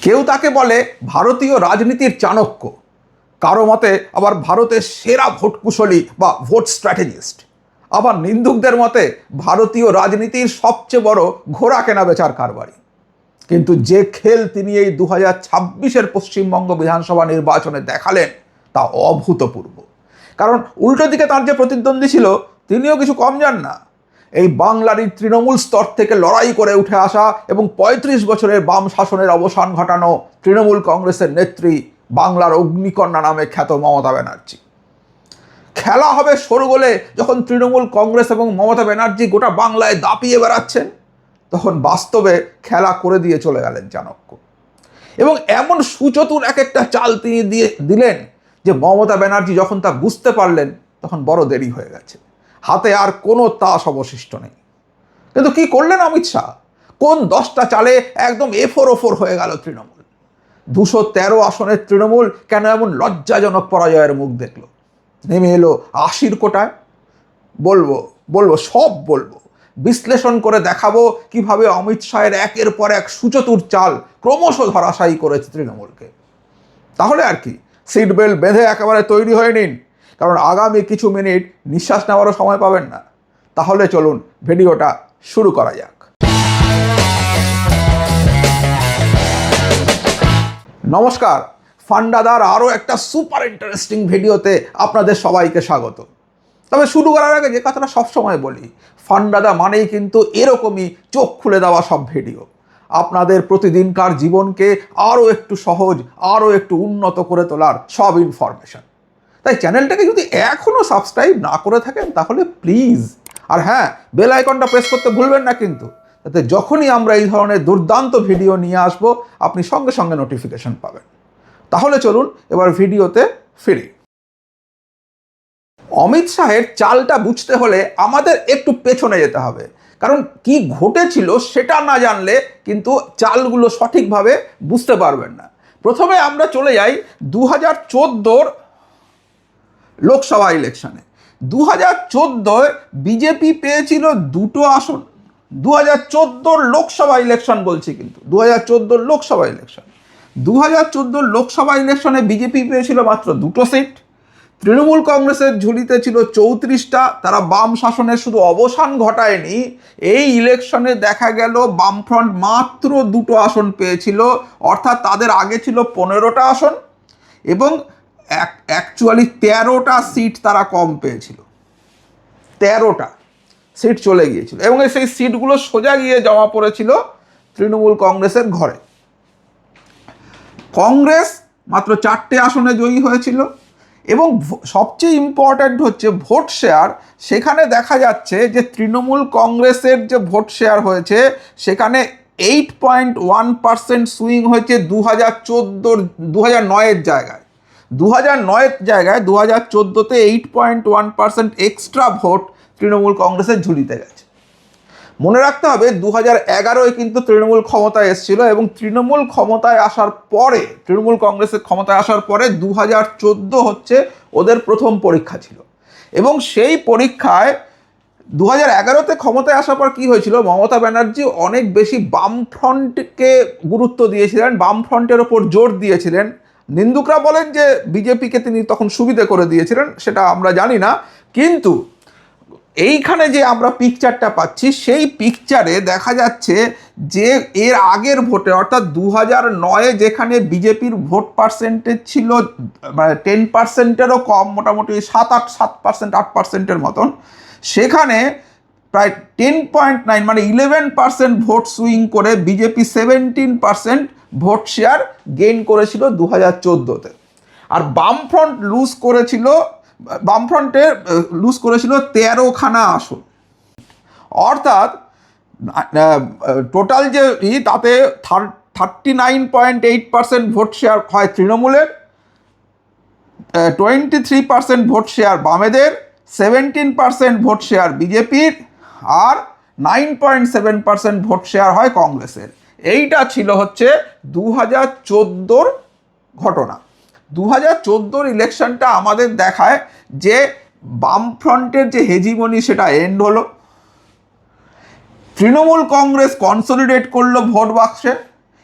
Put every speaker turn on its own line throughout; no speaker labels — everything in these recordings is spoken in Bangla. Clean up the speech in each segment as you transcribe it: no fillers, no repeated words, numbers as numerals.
কেউ তাকে বলে ভারতীয় রাজনীতির চাণক্য, কারো মতে আবার ভারতের সেরা ভোট কুশলী বা ভোট স্ট্র্যাটেজিস্ট, আবার নিন্দুকদের মতে ভারতীয় রাজনীতির সবচেয়ে বড় ঘোড়া কেনা বেচার কারবারি। কিন্তু যে খেল তিনি এই 2026-এর পশ্চিমবঙ্গ বিধানসভা নির্বাচনে দেখালেন তা অভূতপূর্ব। কারণ উল্টো দিকে তার যে প্রতিদ্বন্দ্বী ছিল তিনিও কিছু কম যান না। এই বাংলারই তৃণমূল স্তর থেকে লড়াই করে উঠে আসা এবং 35 বছরের বাম শাসনের অবসান ঘটানো তৃণমূল কংগ্রেসের নেত্রী, বাংলার অগ্নিকন্যা নামে খ্যাত মমতা ব্যানার্জি। খেলা হবে শোরগোলে যখন তৃণমূল কংগ্রেস এবং মমতা ব্যানার্জি গোটা বাংলায় দাপিয়ে বেড়াচ্ছেন, তখন বাস্তবে খেলা করে দিয়ে চলে গেলেন চাণক্য। এবং এমন সুচতুর এক একটা চাল তিনি দিলেন যে মমতা ব্যানার্জি যখন তা বুঝতে পারলেন তখন বড় দেরি হয়ে গেছে, হাতে আর কোনো তাস অবশিষ্ট নেই। কিন্তু কি করলেন অমিত শাহ? কোন 10টা চালে একদম এফোর ওফোর হয়ে গেল তৃণমূল। 213 আসনের তৃণমূল কেন এমন লজ্জাজনক পরাজয়ের মুখ দেখল? নেমে এলো 80-র কোটায়। বলবো সব বলবো, বিশ্লেষণ করে দেখাবো কিভাবে অমিত শাহের একের পর এক সুচতুর চাল ক্রমশ ধরাশায়ী করেছে তৃণমূলকে। তাহলে আর কি, সিট বেল্ট বেঁধে একেবারে তৈরি হয়ে নিন, কারণ আগামী কিছু মিনিট নিঃশ্বাস নেওয়ারও সময় পাবেন না। তাহলে চলুন ভিডিওটা শুরু করা যাক। নমস্কার, ফান্ডাদার আরও একটা সুপার ইন্টারেস্টিং ভিডিওতে আপনাদের সবাইকে স্বাগত। তবে শুরু করার আগে যে কথাটা সবসময় বলি, ফান্ডাদা মানেই কিন্তু এরকমই চোখ খুলে দেওয়া সব ভিডিও, আপনাদের প্রতিদিনকার জীবনকে আরও একটু সহজ, আরও একটু উন্নত করে তোলার সব ইনফরমেশন। তাই চ্যানেলটাকে যদি এখনও সাবস্ক্রাইব না করে থাকেন তাহলে প্লিজ, আর হ্যাঁ, বেল আইকনটা প্রেস করতে ভুলবেন না কিন্তু, যাতে যখনই আমরা এই ধরনের দুর্দান্ত ভিডিও নিয়ে আসব আপনি সঙ্গে সঙ্গে নোটিফিকেশন পাবেন। তাহলে চলুন এবার ভিডিওতে ফিরি। অমিত শাহের চালটা বুঝতে হলে আমাদের একটু পেছনে যেতে হবে, কারণ কি ঘটেছিল সেটা না জানলে কিন্তু চালগুলো সঠিকভাবে বুঝতে পারবেন না। প্রথমে আমরা চলে যাই 2014 লোকসভা ইলেকশনে। 2014 বিজেপি পেয়েছিল 2টো আসন। 2014 লোকসভা ইলেকশন বলছি, কিন্তু 2014 লোকসভা ইলেকশন। 2014 লোকসভা ইলেকশনে বিজেপি পেয়েছিল মাত্র 2টো সিট। তৃণমূল কংগ্রেসের ঝুলিতে ছিল 34টা। তারা বাম শাসনের শুধু অবসান ঘটায়নি, এই ইলেকশনে দেখা গেল বামফ্রন্ট মাত্র 2টো আসন পেয়েছিল, অর্থাৎ তাদের আগে ছিল 15টা আসন এবং অ্যাকচুয়ালি 13টা সিট তারা কম পেয়েছিল। 13টা সিট চলে গিয়েছিল এবং সেই সিটগুলো সোজা গিয়ে জমা পড়েছিল তৃণমূল কংগ্রেসের ঘরে। কংগ্রেস মাত্র 4টে আসনে জয়ী হয়েছিল এবং সবচেয়ে ইম্পর্ট্যান্ট হচ্ছে ভোট শেয়ার। সেখানে দেখা যাচ্ছে যে তৃণমূল কংগ্রেসের যে ভোট শেয়ার হয়েছে সেখানে 8.1% সুইং হয়েছে 2009-এর জায়গায়। 2009-এর জায়গায় 2014-তে 8.1% এক্সট্রা ভোট তৃণমূল কংগ্রেসের ঝুলিতে গেছে। মনে রাখতে হবে 2011-এ কিন্তু তৃণমূল ক্ষমতায় এসেছিল এবং তৃণমূল ক্ষমতায় আসার পরে, তৃণমূল কংগ্রেসের ক্ষমতায় আসার পরে 2014 হচ্ছে ওদের প্রথম পরীক্ষা ছিল। এবং সেই পরীক্ষায় 2011-তে ক্ষমতায় আসার পর কি হয়েছিল, মমতা ব্যানার্জি অনেক বেশি বামফ্রন্টকে গুরুত্ব দিয়েছিলেন, বামফ্রন্টের ওপর জোর দিয়েছিলেন। নিন্দুকরা বলেন যে বিজেপিকে তিনি তখন সুবিধে করে দিয়েছিলেন, সেটা আমরা জানি না। কিন্তু এইখানে যে আমরা পিকচারটা পাচ্ছি, সেই পিকচারে দেখা যাচ্ছে যে এর আগের ভোটে, অর্থাৎ 2009-এ যেখানে বিজেপির ভোট পার্সেন্টেজ ছিল মানে 10%-এরও কম, মোটামুটি 7-8% মতন, সেখানে প্রায় 10.9 মানে 11% ভোট সুইং করে বিজেপি 17% ভোট শেয়ার গেইন করেছিল 2014-তে। আর বামফ্রন্ট লুজ করেছিল 13খানা আসন। অর্থাৎ টোটাল যে তাতে 39.8% ভোট শেয়ার হয় তৃণমূলের, 23% ভোট শেয়ার বামেদের, 17% ভোট শেয়ার বিজেপির, আর 9.7% ভোট শেয়ার হয় কংগ্রেসের। এইটা ছিল হচ্ছে 2014 ঘটনা। 2014 ইলেকশনটা আমাদের দেখায় যে বামফ্রন্টের যে হেজিমনি সেটা এন্ড হলো। তৃণমূল কংগ্রেস কনসলিডেট করলো ভোট বাক্সে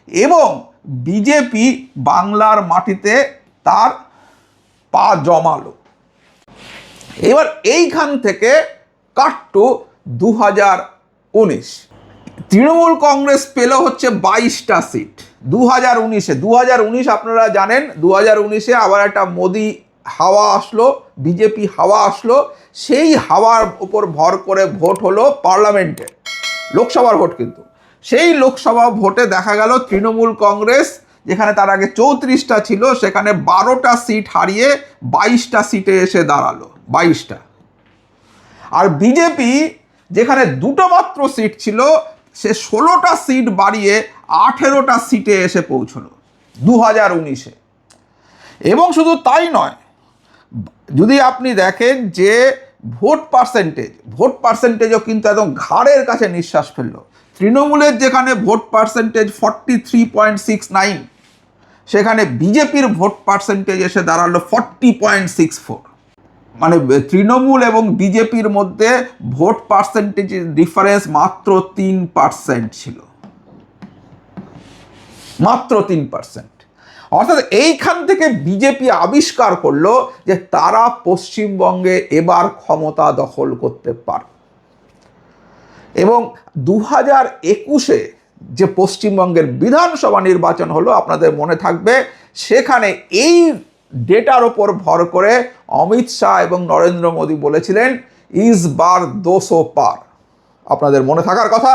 এবং বিজেপি বাংলার মাটিতে তার পা জমালো। এবার এইখান থেকে কাট টু 2019, তৃণমূল কংগ্রেস পেল হচ্ছে 22টা সিট 2019-এ। 2019 আপনারা জানেন, 2019-এ আবার একটা মোদি হাওয়া আসলো, বিজেপি হাওয়া আসলো। সেই হাওয়ার উপর ভর করে ভোট হলো পার্লামেন্টে, লোকসভার ভোট। কিন্তু সেই লোকসভা ভোটে দেখা গেল তৃণমূল কংগ্রেস, যেখানে তার আগে 34টা ছিল, সেখানে 12টা সিট হারিয়ে 22টা সিটে এসে দাঁড়ালো, 22টা। আর বিজেপি যেখানে দুটো মাত্র সিট ছিল, সে 16টা সিট বাড়িয়ে 18টা সিটে এসে পৌঁছলো 2019-এ। এবং শুধু তাই নয়, যদি আপনি দেখেন যে ভোট পার্সেন্টেজও কিন্তু একদম ঘাড়ের কাছে নিঃশ্বাস ফেললো। তৃণমূলের যেখানে ভোট পার্সেন্টেজ 43.69, সেখানে বিজেপির ভোট পার্সেন্টেজ এসে দাঁড়ালো 40.64। মানে তৃণমূল এবং বিজেপির মধ্যে ভোট পার্সেন্টেজ ডিফারেন্স মাত্র 3% ছিল, মাত্র 3%। অর্থাৎ এইখান থেকে বিজেপি আবিষ্কার করলো যে তারা পশ্চিমবঙ্গে এবার ক্ষমতা দখল করতে পারে। এবং 2021-এ যে পশ্চিমবঙ্গের বিধানসভা নির্বাচন হলো, আপনাদের মনে থাকবে, সেখানে এই ডেটার ওপর ভর করে অমিত শাহ এবং নরেন্দ্র মোদী বলেছিলেন ইস বার 200 পার। আপনাদের মনে থাকার কথা,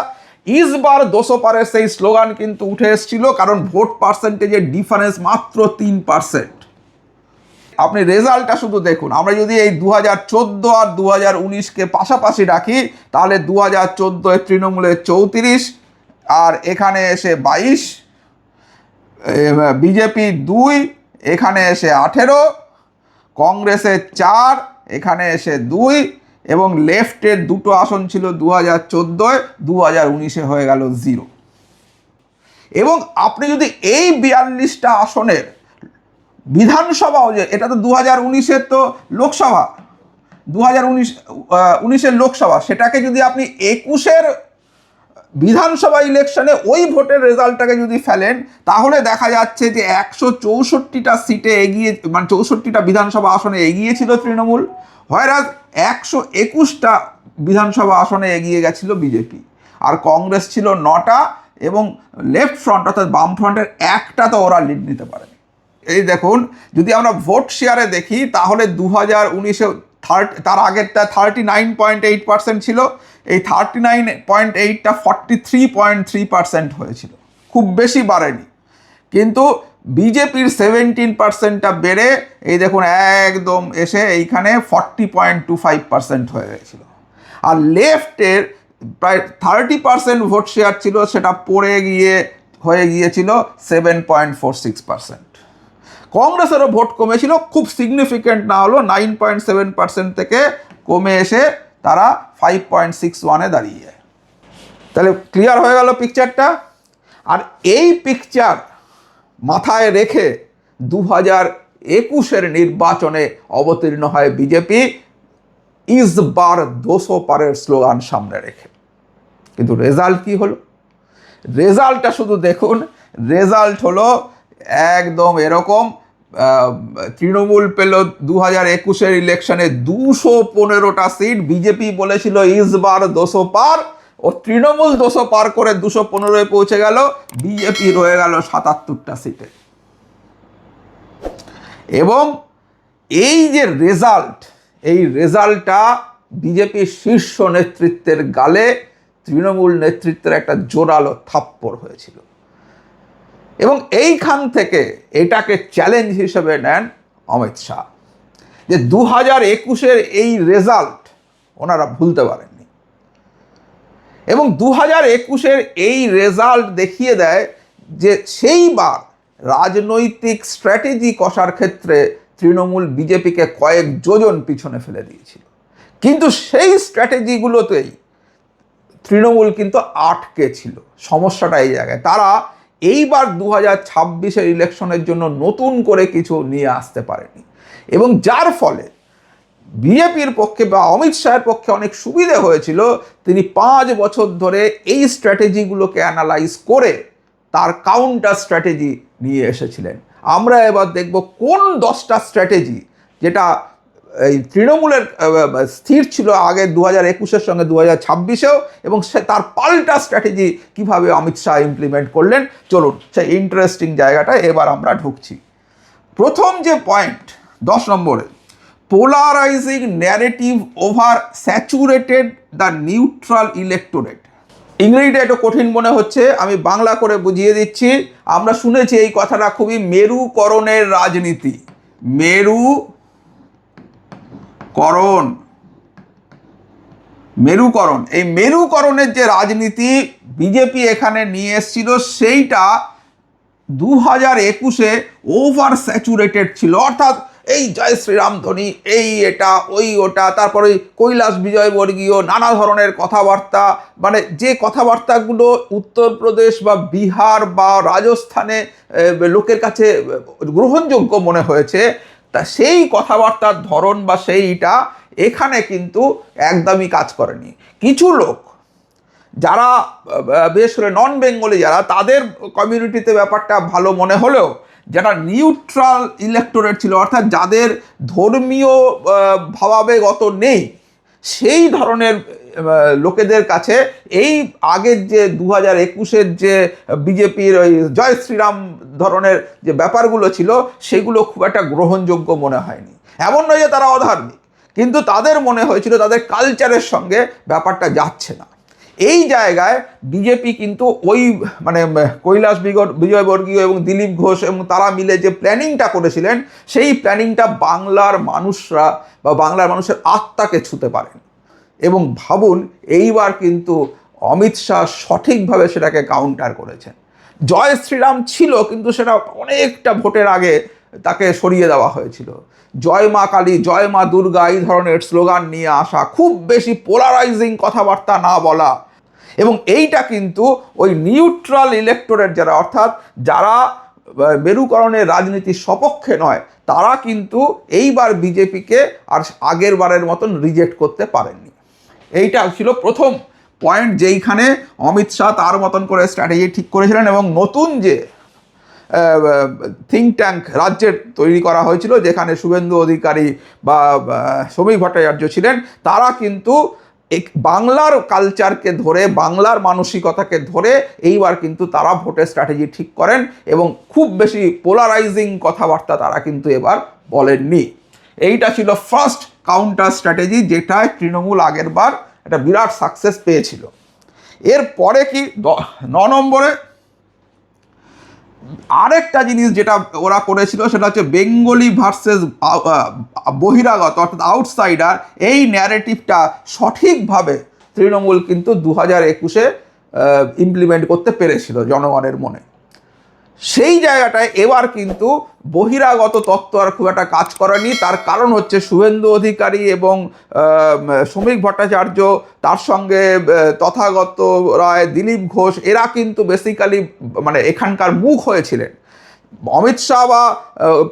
ইস বার 200 পারের সেই স্লোগান কিন্তু উঠে এসেছিল, কারণ ভোট পার্সেন্টেজের ডিফারেন্স মাত্র 3%। আপনি রেজাল্টটা শুধু দেখুন। আমরা যদি এই 2014 আর 2019-কে পাশাপাশি রাখি, তাহলে 2014-এ তৃণমূলের 34, আর এখানে এসে 22, বিজেপি 2, এখানে এসে 18, কংগ্রেসের 4, এখানে এসে 2, এবং লেফটের দুটো আসন ছিল 2014-এ, 2019-এ হয়ে গেল 0। এবং আপনি যদি এই 42টা আসনের বিধানসভাও, যে এটা তো 2019-এর তো লোকসভা, 2019-এর লোকসভা, সেটাকে যদি আপনি 21-এর বিধানসভা ইলেকশনে ওই ভোটের রেজাল্টটাকে যদি ফেলেন, তাহলে দেখা যাচ্ছে যে 164টা সিটে এগিয়ে, মানে 64টা বিধানসভা আসনে এগিয়েছিল তৃণমূল, হয়রাজ 121টা বিধানসভা আসনে এগিয়ে গেছিল বিজেপি। আর কংগ্রেস ছিল 9টা, এবং লেফট ফ্রন্ট অর্থাৎ বাম ফ্রন্টের একটা তো ওরা লিড নিতে পারেনি। এই দেখুন, যদি আমরা ভোট শেয়ারে দেখি, তাহলে 2019-এ তার আগেরটা 39.8% ছিল, এই 39.8টা 43.3% হয়েছিল, খুব বেশি বাড়েনি। কিন্তু বিজেপির 17%টা বেড়ে এই দেখুন একদম এসে এইখানে 40.25% হয়ে গেছিল। আর লেফটের প্রায় 30% ভোট শেয়ার ছিল, সেটা পড়ে গিয়ে হয়ে গিয়েছিল 7.46%। কংগ্রেসেরও ভোট কমেছিল, খুব সিগনিফিক্যান্ট না হলো, 9.7% থেকে কমে এসে তারা 5.61-এ দাঁড়িয়ে যায়। তাহলে ক্লিয়ার হয়ে গেল পিকচারটা। আর এই পিকচার মাথায় রেখে 2021-এর নির্বাচনে অবতীর্ণ হয় বিজেপি, ইস বার 200 পারের স্লোগান সামনে রেখে। কিন্তু রেজাল্ট কি হলো? রেজাল্টটা শুধু দেখুন। রেজাল্ট হলো একদম এরকম। তৃণমূল পেল 2021-এর ইলেকশনে 215টা সিট, বিজেপি বলেছিল ইস বার 200 পার, ও তৃণমূল 200 পার করে 215-এ পৌঁছে গেল, বিজেপি রয়ে গেল 77টা সিটে। এবং এই যে রেজাল্ট, এই রেজাল্টটা বিজেপির শীর্ষ নেতৃত্বের গালে তৃণমূল নেতৃত্বের একটা জোরালো থাপ্পড় হয়েছিল। এবং এইখান থেকে এটাকে চ্যালেঞ্জ হিসেবে নেন অমিত শাহ, যে 2021-এর এই রেজাল্ট ওনারা ভুলতে পারেননি। এবং 2021-এর এই রেজাল্ট দেখিয়ে দেয় যে সেইবার রাজনৈতিক স্ট্র্যাটেজি কষার ক্ষেত্রে তৃণমূল বিজেপিকে কয়েক যোজন পিছনে ফেলে দিয়েছিল, কিন্তু সেই স্ট্র্যাটেজিগুলোতেই তৃণমূল কিন্তু আটকে ছিল। সমস্যাটা এই জায়গায়, তারা এইবার 2026-এর ইলেকশনের জন্য নতুন করে কিছু নিয়ে আসতে পারেনি। এবং যার ফলে বিজেপির পক্ষে বা অমিত শাহের পক্ষে অনেক সুবিধে হয়েছিল, তিনি 5 বছর ধরে এই স্ট্র্যাটেজিগুলোকে অ্যানালাইজ করে তার কাউন্টার স্ট্র্যাটেজি নিয়ে এসেছিলেন। আমরা এবার দেখব কোন 10টা স্ট্র্যাটেজি যেটা এই তৃণমূলের স্থির ছিল আগে 2021-এর সঙ্গে 2026-এও, এবং সে তার পাল্টা স্ট্র্যাটেজি কিভাবে অমিত শাহ ইমপ্লিমেন্ট করলেন। চলুন সেই ইন্টারেস্টিং জায়গাটায় এবার আমরা ঢুকছি। প্রথম যে পয়েন্ট 10 নম্বরে, polarising narrative over saturated the neutral electorate. ইংরেজিটা একটু কঠিন মনে হচ্ছে, আমি বাংলা করে বুঝিয়ে দিচ্ছি। আমরা শুনেছি এই কথাটা খুবই, মেরুকরণের রাজনীতি। মেরুকরণ, এই মেরুকরণের যে রাজনীতি বিজেপি এখানে নিয়ে এসেছিল, সেইটা 2021-এ ওভার স্যাচুরেটেড ছিল। অর্থাৎ এই জয় শ্রীরাম ধ্বনি, এই এটা ওই ওটা, তারপরে কৈলাস বিজয়বর্গীয় নানা ধরনের কথাবার্তা, মানে যে কথাবার্তাগুলো উত্তরপ্রদেশ বা বিহার বা রাজস্থানে লোকের কাছে গ্রহণযোগ্য মনে হয়েছে, তা সেই কথাবার্তার ধরন বা সেইটা এখানে কিন্তু একদমই কাজ করেনি। কিছু লোক যারা বিশেষ করে নন বেঙ্গলি যারা, তাদের কমিউনিটিতে ব্যাপারটা ভালো মনে হলেও যারা নিউট্রাল ইলেক্টোরেট ছিল, অর্থাৎ যাদের ধর্মীয় ভাবাবেগ অত নেই, সেই ধরনের লোকেদের কাছে এই আগের যে 2021-এর যে বিজেপির ওই জয় শ্রীরাম ধরনের যে ব্যাপারগুলো ছিল, সেগুলো খুব একটা গ্রহণযোগ্য মনে হয়নি। এমন নয় যে তারা অধার্মিক, কিন্তু তাদের মনে হয়েছিল তাদের কালচারের সঙ্গে ব্যাপারটা যাচ্ছে না। এই জায়গায় বিজেপি কিন্তু ওই মানে কৈলাস বিজয়বর্গীয় এবং দিলীপ ঘোষ এবং তারা মিলে যে প্ল্যানিংটা করেছিলেন, সেই প্ল্যানিংটা বাংলার মানুষরা বা বাংলার মানুষের আত্মাকে ছুঁতে পারেন। এবং ভাবুন, এইবার কিন্তু অমিত শাহ সঠিকভাবে সেটাকে কাউন্টার করেছেন। জয় শ্রীরাম ছিল, কিন্তু সেটা অনেকটা ভোটের আগে তাকে সরিয়ে দেওয়া হয়েছিল। জয় মা কালী, জয় মা দুর্গা, এই ধরনের স্লোগান নিয়ে আসা, খুব বেশি পোলারাইজিং কথাবার্তা না বলা, এবং এইটা কিন্তু ওই নিউট্রাল ইলেক্টোরেট যারা, অর্থাৎ যারা মেরুকরণের রাজনীতির সপক্ষে নয়, তারা কিন্তু এইবার বিজেপিকে আর আগের বারের মতন রিজেক্ট করতে পারেননি। এইটা ছিল প্রথম পয়েন্ট, যেইখানে অমিত শাহ তার মতন করে স্ট্র্যাটেজি ঠিক করেছিলেন। এবং নতুন যে থিঙ্ক ট্যাঙ্ক রাজ্যের তৈরি করা হয়েছিল, যেখানে শুভেন্দু অধিকারী বা শ্রমিক ভট্টাচার্য ছিলেন, তারা কিন্তু বাংলার কালচারকে ধরে, বাংলার মানসিকতাকে ধরে এইবার কিন্তু তারা ভোটের স্ট্র্যাটেজি ঠিক করেন, এবং খুব বেশি পোলারাইজিং কথাবার্তা তারা কিন্তু এবার বলেননি। এইটা ছিল ফার্স্ট কাউন্টার স্ট্র্যাটেজি, যেটায় তৃণমূল আগের বার একটা বিরাট সাকসেস পেয়েছিল। এরপরে কি 9 নম্বরে আরেকটা জিনিস যেটা ওরা করেছিল, সেটা হচ্ছে বেঙ্গলি ভার্সেস বহিরাগত, অর্থাৎ আউটসাইডার। এই ন্যারেটিভটা সঠিকভাবে তৃণমূল কিন্তু 2021-এ ইমপ্লিমেন্ট করতে পেরেছিল জনগণের মনে। সেই জায়গাটায় এবার কিন্তু বহিরাগত তত্ত্ব আর খুব একটা কাজ করেনি। তার কারণ হচ্ছে শুভেন্দু অধিকারী এবং শ্রমিক ভট্টাচার্য, তার সঙ্গে তথাগত রায়, দিলীপ ঘোষ, এরা কিন্তু বেসিক্যালি মানে এখানকার মুখ হয়েছিলেন। অমিত শাহ বা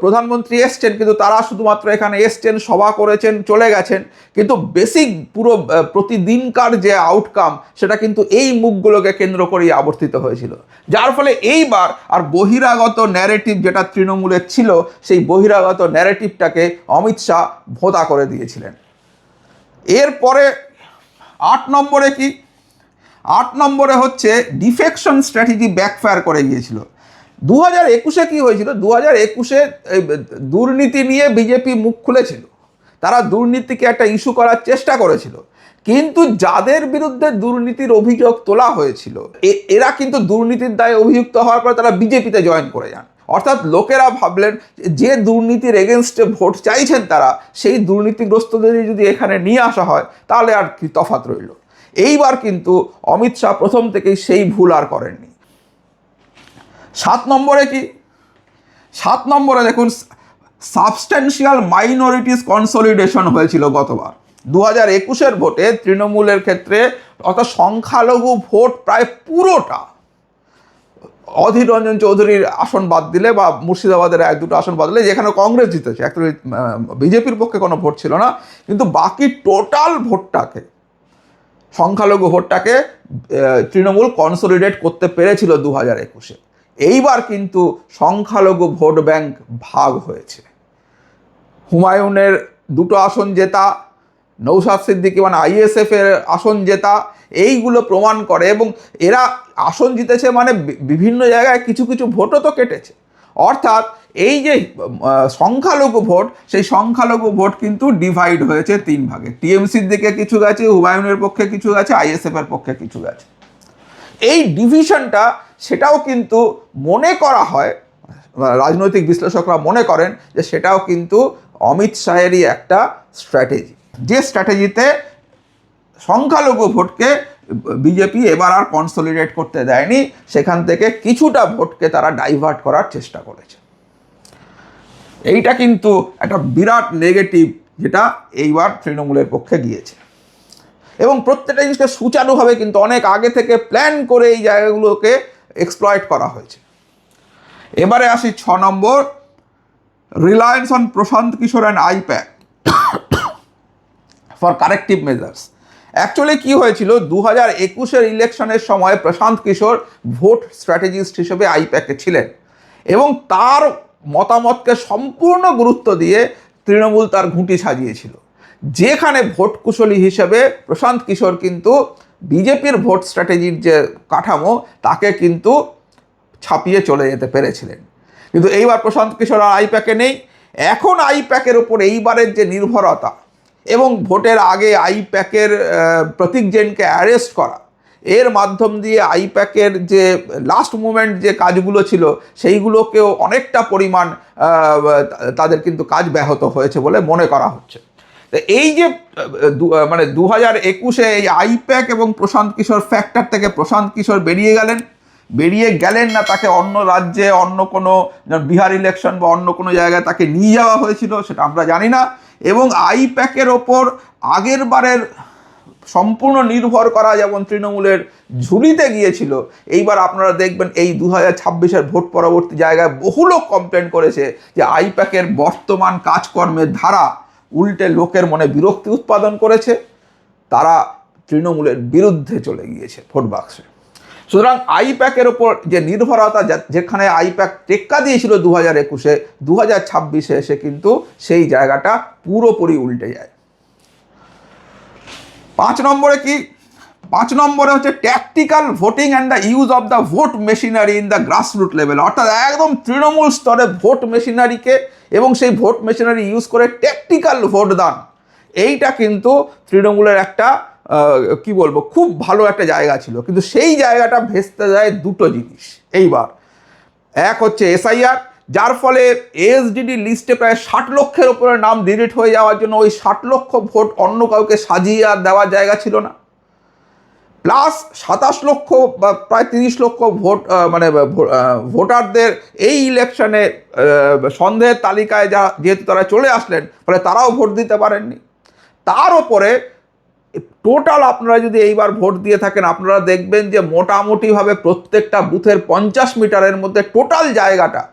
প্রধানমন্ত্রী এসছেন, কিন্তু তারা শুধুমাত্র এখানে এসছেন, সভা করেছেন, চলে গেছেন, কিন্তু বেসিক পুরো প্রতিদিনকার যে আউটকাম, সেটা কিন্তু এই মুখগুলোকে কেন্দ্র করেই আবর্তিত হয়েছিল। যার ফলে এইবার আর বহিরাগত ন্যারেটিভ যেটা তৃণমূলের ছিল, সেই বহিরাগত ন্যারেটিভটাকে অমিত শাহ ভোঁতা করে দিয়েছিলেন। এরপরে 8 নম্বরে কি, 8 নম্বরে হচ্ছে ডিফেকশন স্ট্র্যাটেজি ব্যাকফায়ার করে গিয়েছিল। 2021-এ কি হয়েছিল, 2021-এ দুর্নীতি নিয়ে বিজেপি মুখ খুলেছিল, তারা দুর্নীতিকে একটা ইস্যু করার চেষ্টা করেছিল, কিন্তু যাদের বিরুদ্ধে দুর্নীতির অভিযোগ তোলা হয়েছিল, এরা কিন্তু দুর্নীতির দায়ে অভিযুক্ত হওয়ার পর তারা বিজেপিতে জয়েন করে যান। অর্থাৎ লোকেরা ভাবলেন যে দুর্নীতির এগেনস্টে ভোট চাইছেন তারা, সেই দুর্নীতিগ্রস্তদের যদি এখানে নিয়ে আসা হয়, তাহলে আর কি তফাৎ রইল। এইবার কিন্তু অমিত শাহ প্রথম থেকেই সেই ভুল আর করেননি। 7 নম্বরে কি, 7 নম্বরে দেখুন, সাবস্ট্যান্সিয়াল মাইনরিটিস কনসলিডেশন হয়েছিল গতবার 2021-এর ভোটে তৃণমূলের ক্ষেত্রে, অর্থাৎ সংখ্যালঘু ভোট প্রায় পুরোটা, অধীর রঞ্জন চৌধুরীর আসন বাদ দিলে বা মুর্শিদাবাদের 1-2 আসন বাদ দিলে, যেখানে কংগ্রেস জিতেছে, অ্যাকচুয়ালি বিজেপির পক্ষে কোনো ভোট ছিল না, কিন্তু বাকি টোটাল ভোটটাকে, সংখ্যালঘু ভোটটাকে তৃণমূল কনসলিডেট করতে পেরেছিল 2021-এ। এইবার কিন্তু সংখ্যালঘু ভোট ব্যাংক ভাগ হয়েছে। হুমায়ুনের 2টো আসন জেতা, নৌসাদ সিদ্দিকী মানে আইএসএফ এর আসন জেতা, এইগুলো প্রমাণ করে। এবং এরা আসন জিতেছে মানে বিভিন্ন জায়গায় কিছু কিছু ভোটও তো কেটেছে। অর্থাৎ এই যে সংখ্যালঘু ভোট, সেই সংখ্যালঘু ভোট কিন্তু ডিভাইড হয়েছে 3 ভাগে। টিএমসির দিকে কিছু গেছে, হুমায়ুনের পক্ষে কিছু গেছে, আইএসএফ এর পক্ষে কিছু গেছে। এই ডিভিশনটা সেটাও কিন্তু মনে করা হয়, রাজনৈতিক বিশ্লেষকরা মনে করেন যে সেটাও কিন্তু অমিত শাহেরই একটা স্ট্র্যাটেজি, যে স্ট্র্যাটেজিতে সংখ্যালঘু ভোটকে বিজেপি এবার আর কনসলিডেট করতে দেয়নি, সেখান থেকে কিছুটা ভোটকে তারা ডাইভার্ট করার চেষ্টা করেছে। এইটা কিন্তু একটা বিরাট নেগেটিভ, যেটা এইবার তৃণমূলের পক্ষে গিয়েছে। এবং প্রত্যেকটা জিনিসকে সুচারুভাবে কিন্তু অনেক আগে থেকে প্ল্যান করে এই জায়গাগুলোকে এক্সপ্লয়েট করা হয়েছে। এবারে আসি 6 নম্বর, reliance on Prashant Kishor and IPAC for corrective measures. Actually কী হয়েছিল, 2021-এর ইলেকশনের সময় প্রশান্ত কিশোর ভোট স্ট্র্যাটেজিস্ট হিসেবে আইপ্যাকে ছিলেন এবং তার মতামতকে সম্পূর্ণ গুরুত্ব দিয়ে তৃণমূল তার ঘুঁটি সাজিয়েছিল, যেখানে ভোট কুশলী হিসেবে প্রশান্ত কিশোর কিন্তু বিজেপির ভোট স্ট্র্যাটেজির যে কাঠামো তাকে কিন্তু ছাপিয়ে চলে যেতে পেরেছিলেন। কিন্তু এইবার প্রশান্ত কিশোর আর আইপ্যাকে নেই। এখন আইপ্যাকের ওপর এইবারের যে নির্ভরতা এবং ভোটের আগে আইপ্যাকের প্রতীক জৈনকে অ্যারেস্ট করা, এর মাধ্যম দিয়ে আইপ্যাকের যে লাস্ট মুমেন্ট যে কাজগুলো ছিল সেইগুলোকেও অনেকটা পরিমাণ তাদের কিন্তু কাজ ব্যাহত হয়েছে বলে মনে করা হচ্ছে। তো এই যে মানে 2021-এ এই আইপ্যাক এবং প্রশান্ত কিশোর ফ্যাক্টর থেকে প্রশান্ত কিশোর বেরিয়ে গেলেন না, তাকে অন্য রাজ্যে অন্য কোনো বিহার ইলেকশন বা অন্য কোনো জায়গায় তাকে নিয়ে যাওয়া হয়েছিল, সেটা আমরা জানি না। এবং আইপ্যাকের ওপর আগের বারের সম্পূর্ণ নির্ভর করা যেমন তৃণমূলের ঝুলিতে গিয়েছিল, এইবার আপনারা দেখবেন এই 2026-এর ভোট পরবর্তী জায়গায় বহু লোক কমপ্লেন করেছে যে আইপ্যাকের বর্তমান কাজকর্মের ধারা উল্টে লোকের মনে বিরক্তি উৎপাদন করেছে, তারা তৃণমূলের বিরুদ্ধে চলে গিয়েছে ভোট বাক্সে। সুতরাং আইপ্যাকের ওপর যে নির্ভরতা, যেখানে আইপ্যাক টেক্কা দিয়েছিল 2021-এ, 2026-এ এসে কিন্তু সেই জায়গাটা পুরোপুরি উল্টে যায়। 5 নম্বরে কি, 5 নম্বরে হচ্ছে tactical voting and the use of the vote machinery in the grassroot level. অর্থাৎ একদম তৃণমূল স্তরে ভোট মেশিনারিকে এবং সেই ভোট মেশিনারি ইউজ করে ট্যাকটিক্যাল ভোট দান, এইটা কিন্তু তৃণমূলের একটা কি বলবো খুব ভালো একটা জায়গা ছিল। কিন্তু সেই জায়গাটা ভেস্তে যায় দুটো জিনিস এইবার। এক হচ্ছে এসআইআর, যার ফলে এসডিডি লিস্টে প্রায় 60 লক্ষের ওপরে নাম ডিলিট হয়ে যাওয়ার জন্য ওই 60 লক্ষ ভোট অন্য কাউকে সাজিয়ে আর দেওয়ার জায়গা ছিল না। প্লাস 27 লক্ষ বা প্রায় 30 লক্ষ ভোট মানে ভোটারদের এই ইলেকশনে সন্দেহের তালিকায় যেহেতু তারা চলে আসলেন, ফলে তারাও ভোট দিতে পারেননি। তার ওপরে টোটাল আপনারা যদি এইবার ভোট দিয়ে থাকেন, আপনারা দেখবেন যে মোটামুটিভাবে প্রত্যেকটা বুথের 50 মিটারের মধ্যে টোটাল জায়গাটা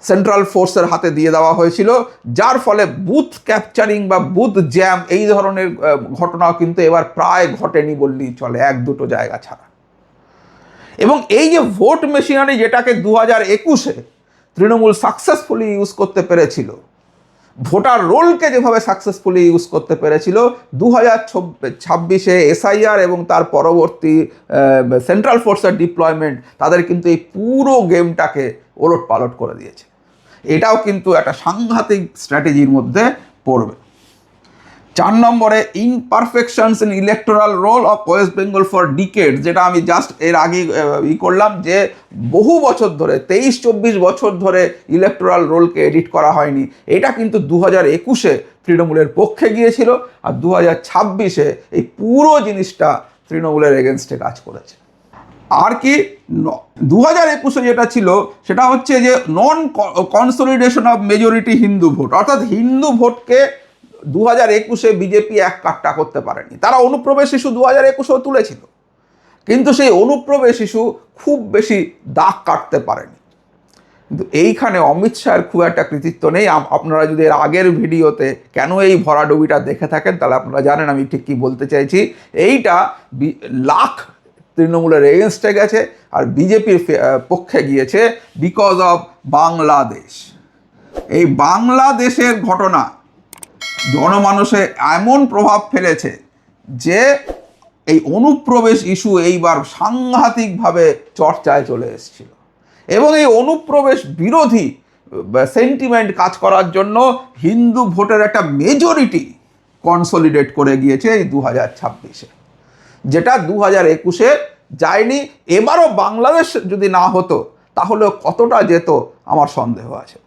সেন্ট্রাল ফোর্সের হাতে দিয়ে দেওয়া হয়েছিল, যার ফলে বুথ ক্যাপচারিং বা বুথ জ্যাম এই ধরনের ঘটনাও কিন্তু এবার প্রায় ঘটেনি বললেই চলে, 1-2 জায়গা ছাড়া। এবং এই যে ভোট মেশিনারি, যেটাকে 2021-এ তৃণমূল সাকসেসফুলি ইউজ করতে পেরেছিল, ভোটার রোলকে যেভাবে সাকসেসফুলি ইউজ করতে পেরেছিল, 2026-এ এসআইআর এবং তার পরবর্তী সেন্ট্রাল ফোর্সের ডিপ্লয়মেন্ট তাদের কিন্তু এই পুরো গেমটাকে ওলট পালট করে দিয়েছে। এটাও কিন্তু একটা সাংঘাতিক স্ট্র্যাটেজির মধ্যে পড়বে। 4 নম্বরে imperfections in electoral roll of West Bengal for decades, যেটা আমি জাস্ট এর আগে করলাম যে বহু বছর ধরে 23-24 বছর ধরে ইলেকটোরাল রোলকে এডিট করা হয়নি। এটা কিন্তু 2021-এ তৃণমূলের পক্ষে গিয়েছিল, আর 2026-এ এই পুরো জিনিসটা তৃণমূলের এগেনস্টে কাজ করেছে। আর কি 2021-এ যেটা ছিল সেটা হচ্ছে যে non consolidation of majority Hindu vote, অর্থাৎ হিন্দু ভোটকে 2021-এ বিজেপি এক কাট্টা করতে পারেনি। তারা অনুপ্রবেশ ইস্যু 2021-এও তুলেছিল, কিন্তু সেই অনুপ্রবেশ ইস্যু খুব বেশি দাগ কাটতে পারেনি। কিন্তু এইখানে অমিত শাহের খুব একটা কৃতিত্ব নেই। আপনারা যদি এর আগের ভিডিওতে কেন এই ভরাডুবিটা দেখে থাকেন, তাহলে আপনারা জানেন আমি ঠিক কী বলতে চাইছি। এইটা লাখ তৃণমূলের এগেনস্টে গেছে, আর বিজেপির পক্ষে গিয়েছে বিকজ অফ বাংলাদেশ। এই বাংলাদেশের ঘটনা জনমানসে এমন প্রভাব ফেলেছে যে এই অনুপ্রবেশ ইস্যু এইবার সাংঘাতিকভাবে চর্চায় চলে এসেছিল, এবং এই অনুপ্রবেশ বিরোধী সেন্টিমেন্ট কাজ করার জন্য হিন্দু ভোটের একটা মেজরিটি কনসলিডেট করে গিয়েছে এই 2026-এ, যেটা 2021-এ যায়নি। এবারও বাংলাদেশ যদি না হতো তাহলে কতটা যেত আমার সন্দেহ আছে।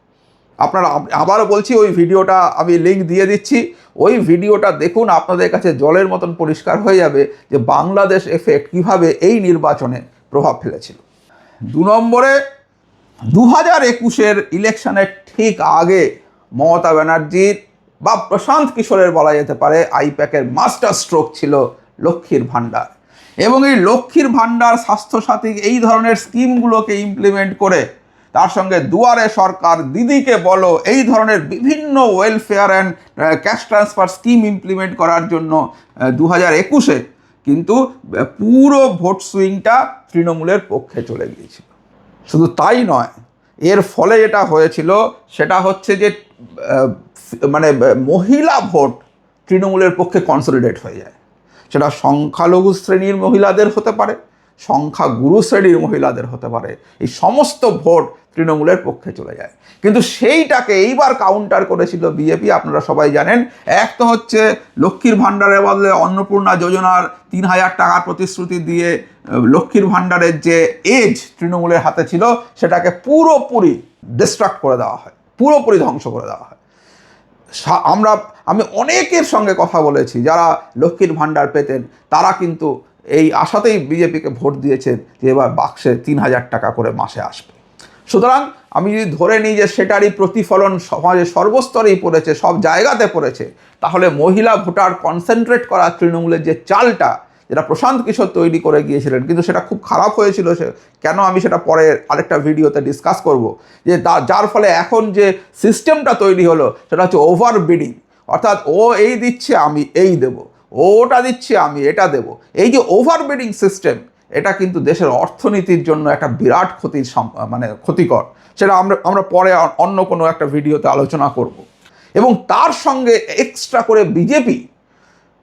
আপনারা, আবারও বলছি, ওই ভিডিওটা আমি লিঙ্ক দিয়ে দিচ্ছি, ওই ভিডিওটা দেখুন, আপনাদের কাছে জলের মতন পরিষ্কার হয়ে যাবে যে বাংলাদেশ এফেক্ট কীভাবে এই নির্বাচনে প্রভাব ফেলেছিল। 2 নম্বরে 2021-এর ইলেকশনের ঠিক আগে মমতা ব্যানার্জির বা প্রশান্ত কিশোরের বলা যেতে পারে আইপ্যাকের মাস্টার স্ট্রোক ছিল লক্ষ্মীর ভাণ্ডার, এবং এই লক্ষ্মীর ভাণ্ডার, স্বাস্থ্যসাথী, এই ধরনের স্কিমগুলোকে ইমপ্লিমেন্ট করে, তার সঙ্গে দুয়ারে সরকার, দিদিকে বলো, এই ধরনের বিভিন্ন welfare and cash transfer scheme implement করার জন্য 2021-এ কিন্তু পুরো ভোট সুইংটা তৃণমূলের পক্ষে চলে গিয়েছিল। শুধু তাই নয়, এর ফলে যেটা হয়েছিল সেটা হচ্ছে যে মানে মহিলা ভোট তৃণমূলের পক্ষে কনসলিডেট হয়ে যায়। সেটা সংখ্যালঘু শ্রেণীর মহিলাদের হতে পারে, সংখ্যাগুরু শ্রেণীর মহিলাদের হতে পারে, এই সমস্ত ভোট তৃণমূলের পক্ষে চলে যায়। কিন্তু সেইটাকে এইবার কাউন্টার করেছিল বিজেপি, আপনারা সবাই জানেন। এক তো হচ্ছে লক্ষ্মীর ভাণ্ডারের বদলে অন্নপূর্ণা যোজনার 3,000 টাকার প্রতিশ্রুতি দিয়ে লক্ষ্মীর ভাণ্ডারের যে এজ তৃণমূলের হাতে ছিল সেটাকে পুরোপুরি ডিস্ট্রাক্ট করে দেওয়া হয়, পুরোপুরি ধ্বংস করে দেওয়া হয়। আমি অনেকের সঙ্গে কথা বলেছি যারা লক্ষ্মীর ভাণ্ডার পেতেন, তারা কিন্তু এই আশাতেই বিজেপিকে ভোট দিয়েছেন যে এবার বাক্সে 3,000 টাকা করে মাসে আসবে। সুতরাং আমি যদি ধরে নিই যে সেটারই প্রতিফলন সমাজের সর্বস্তরেই পড়েছে, সব জায়গাতে পড়েছে, তাহলে মহিলা ভোটার কনসেন্ট্রেট করা তৃণমূলের যে চালটা, যেটা প্রশান্ত কিশোর তৈরি করে গিয়েছিলেন, কিন্তু সেটা খুব খারাপ হয়েছিল। কেন, আমি সেটা পরে আরেকটা ভিডিওতে ডিসকাস করব। যে যার ফলে এখন যে সিস্টেমটা তৈরি হলো সেটা হচ্ছে ওভার বিডিং, অর্থাৎ ও এই দিচ্ছে আমি এই দেবো, ও ওটা দিচ্ছে আমি এটা দেবো। এই যে ওভার বিডিং সিস্টেম, এটা কিন্তু দেশের অর্থনীতির জন্য একটা বিরাট ক্ষতিকর। সেটা আমরা পরে অন্য কোনো একটা ভিডিওতে আলোচনা করব। এবং তার সঙ্গে এক্সট্রা করে বিজেপি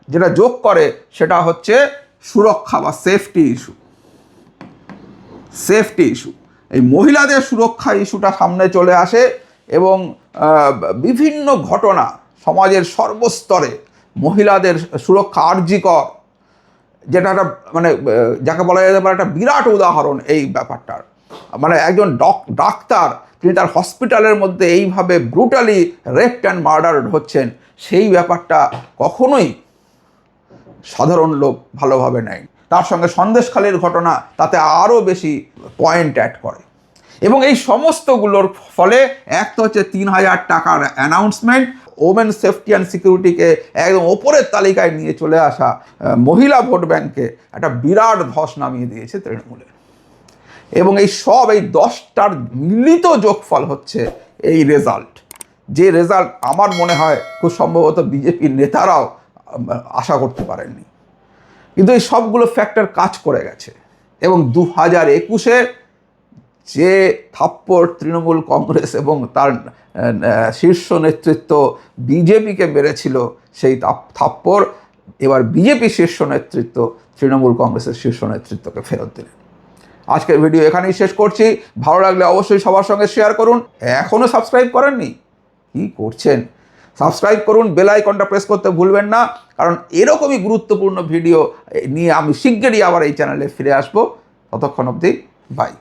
যেটা যোগ করে সেটা হচ্ছে সুরক্ষা বা সেফটি ইস্যু। এই মহিলাদের সুরক্ষা ইস্যুটা সামনে চলে আসে, এবং বিভিন্ন ঘটনা সমাজের সর্বস্তরে মহিলাদের সুরক্ষা, আরজিকর, যেটা একটা যাকে বলা যেতে পারে একটা বিরাট উদাহরণ এই ব্যাপারটার। একজন ডাক্তার, তিনি তার হসপিটালের মধ্যে এইভাবে ব্রুটালি রেপড অ্যান্ড মার্ডারড হচ্ছেন, সেই ব্যাপারটা কখনোই সাধারণ লোক ভালোভাবে নেয়। তার সঙ্গে সন্দেশখালীর ঘটনা তাতে আরও বেশি পয়েন্ট অ্যাড করে। এবং এই সমস্তগুলোর ফলে এক তো হচ্ছে 3,000 টাকার অ্যানাউন্সমেন্ট, ওমেন সেফটি অ্যান্ড সিকিউরিটিকে একদম ওপরের তালিকায় নিয়ে চলে আসা মহিলা ভোট ব্যাংকে একটা বিরাট ধস নামিয়ে দিয়েছে তৃণমূলের। এবং এই 10টার মিলিত যোগফল হচ্ছে এই রেজাল্ট, যে রেজাল্ট আমার মনে হয় খুব সম্ভবত বিজেপির নেতারাও আশা করতে পারেননি। কিন্তু এই সবগুলো ফ্যাক্টর কাজ করে গেছে, এবং 2021-এ যে থাপ্পড় তৃণমূল কংগ্রেস এবং তার শীর্ষ নেতৃত্ব বিজেপিকে মেরেছিল, সেই থাপ্পড় এবার বিজেপি শীর্ষ নেতৃত্ব তৃণমূল কংগ্রেসের শীর্ষ নেতৃত্বকে ফেরত দিলেন। আজকের ভিডিও এখানেই শেষ করছি। ভালো লাগলে অবশ্যই সবার সঙ্গে শেয়ার করুন। এখনও সাবস্ক্রাইব করেননি, কি করছেন? সাবস্ক্রাইব করুন, বেল আইকনটা প্রেস করতে ভুলবেন না, কারণ এরকমই গুরুত্বপূর্ণ ভিডিও নিয়ে আমি শিগগিরই আবার এই চ্যানেলে ফিরে আসবো। ততক্ষণ অবধি বাই।